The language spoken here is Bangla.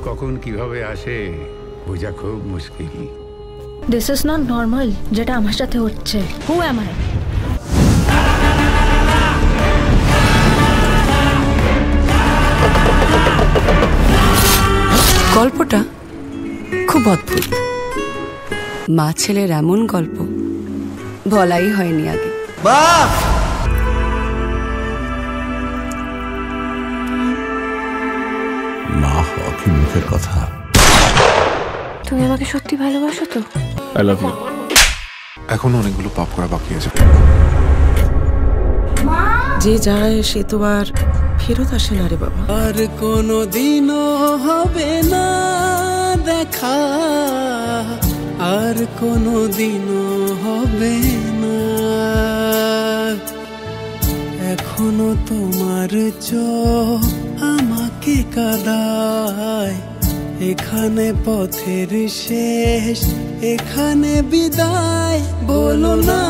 কখন কিভাবে আসে বোঝা খুব মুশকিল। দিস ইজ নট নর্মাল যেটা আমার সাথে হচ্ছে। হু অ্যাম আই? গল্পটা খুব অদ্ভুত। মা ছেলের এমন গল্প বলাই হয়নি আগে। মা হওয়া কি মুখের কথা? তুমি আমাকে সত্যি ভালোবাসো তো? I love you. এখনো অনেকগুলো পাপ করা বাকি আছে। যে যায় সে তো আর ফেরত আসে না রে বাবা। আর কোনো দিনও হবে না দেখা, আর কোনো দিনও হবে না। এখনো তোমার চোখ আমাকে কাঁদায়। এখানে পথের শেষ, এখানে বিদায়। বলো না